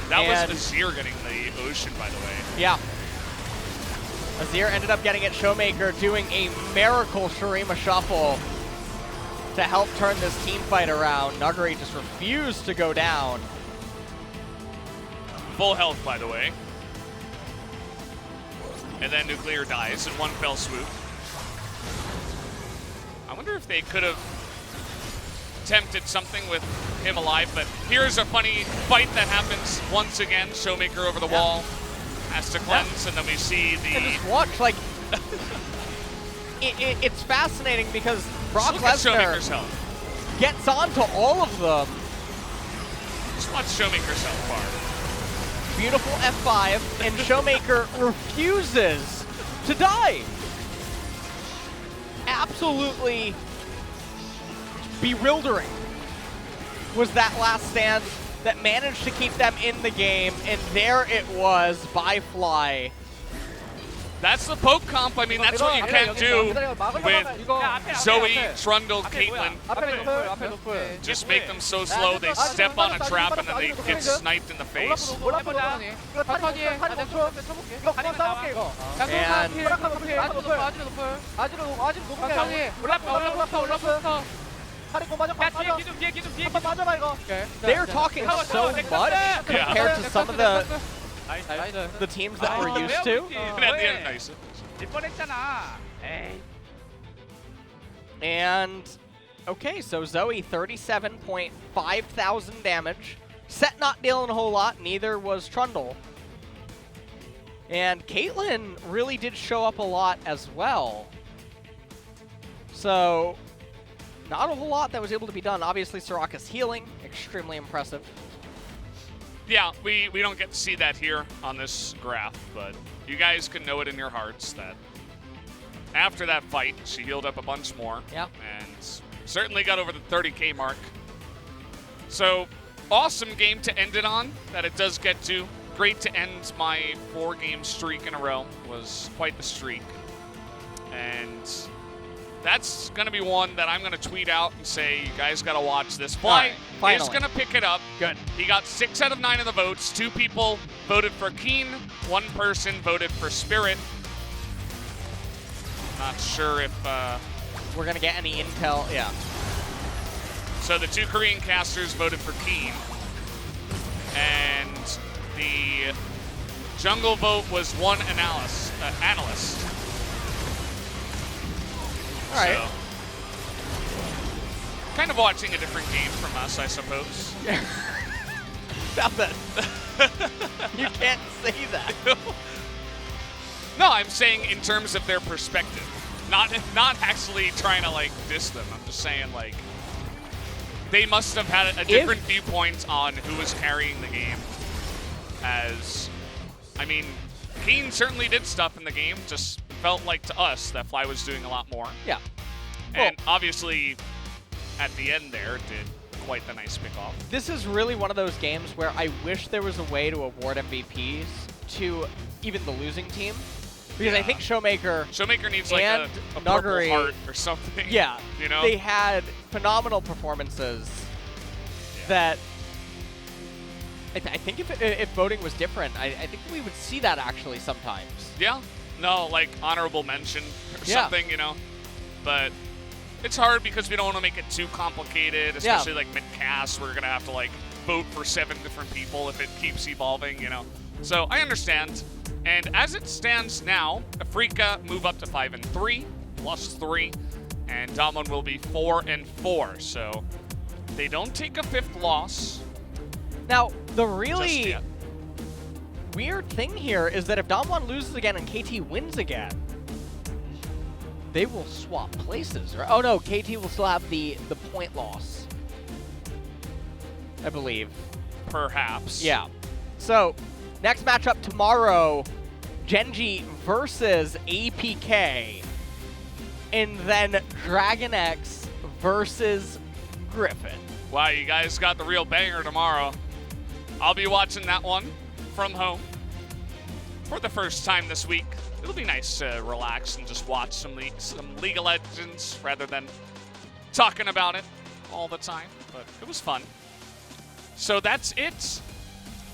That was Azir getting the Ocean, by the way. Yeah. Azir ended up getting it. Showmaker doing a miracle Shurima shuffle to help turn this team fight around. Nuguri just refused to go down. Full health, by the way. And then Nuclear dies in one fell swoop. I wonder if they could have attempted something with him alive, but here's a funny fight that happens once again. Showmaker over the wall has to cleanse, and then we see the... And just watch, like... it's fascinating because Brock Lesnar gets onto all of them. Just watch Showmaker's health bar. Beautiful F5, and Showmaker refuses to die. Absolutely bewildering. was that last stand that managed to keep them in the game, and there it was by Fly. That's the poke comp. I mean, that's what you can do with Zoe, Trundle, Caitlyn. Just make them so slow, they step on a trap and then they get sniped in the face. They're talking so much compared to some of the teams that we're used to. And at the end, nice. And okay, so Zoe 37.5 thousand damage. Set not dealing a whole lot, neither was Trundle. And Caitlyn really did show up a lot as well. So not a whole lot that was able to be done. Obviously Soraka's healing, extremely impressive. Yeah, we don't get to see that here on this graph, but you guys can know it in your hearts that after that fight, she healed up a bunch more. Yeah. And certainly got over the 30K mark. So, awesome game to end it on, that it does get to. Great to end my 4-game streak in a row. Was quite the streak. And that's going to be one that I'm going to tweet out and say, you guys got to watch this. Fly is going to pick it up. Good. He got 6 out of 9 of the votes. 2 people voted for Keen. 1 person voted for Spirit. Not sure if we're going to get any intel. Yeah. So the 2 Korean casters voted for Keen. And the jungle vote was 1 analyst. All right. So, kind of watching a different game from us, I suppose. Stop it. You can't say that. No, I'm saying in terms of their perspective. Not actually trying to, like, diss them. I'm just saying, like, they must have had a different viewpoint on who was carrying the game. As, I mean, Keen certainly did stuff in the game, just felt like to us that Fly was doing a lot more. Yeah. And obviously, at the end there, did quite the nice pick-off. This is really one of those games where I wish there was a way to award MVPs to even the losing team. Because I think Showmaker needs like a Nuggery, purple heart or something. Yeah. You know? They had phenomenal performances that I think if voting was different, I think we would see that actually sometimes. Yeah. No, like honorable mention or something, you know. But it's hard because we don't want to make it too complicated, especially like mid-cast. We're going to have to like vote for 7 different people if it keeps evolving, you know. So I understand. And as it stands now, Afreeca move up to 5-3, +3, and DAMWON will be 4-4. So they don't take a 5th loss. Now, the really weird thing here is that if DAMWON loses again and KT wins again, they will swap places, right? Oh no, KT will still have the point loss, I believe. Perhaps. Yeah. So, next matchup tomorrow, Genji versus APK. And then Dragon X versus Griffin. Wow, you guys got the real banger tomorrow. I'll be watching that one from home for the first time this week. It'll be nice to relax and just watch some League of Legends rather than talking about it all the time. But it was fun. So that's it.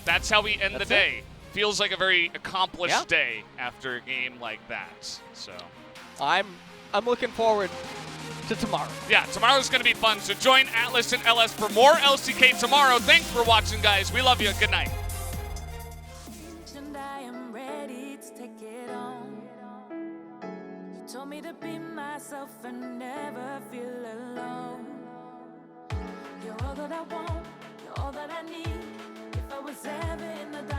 That's how we end the day. Feels like a very accomplished day after a game like that. So I'm looking forward to tomorrow. Yeah, tomorrow's going to be fun. So join Atlas and LS for more LCK tomorrow. Thanks for watching, guys. We love you. Good night. Told me to be myself and never feel alone. You're all that I want, you're all that I need. If I was ever in the dark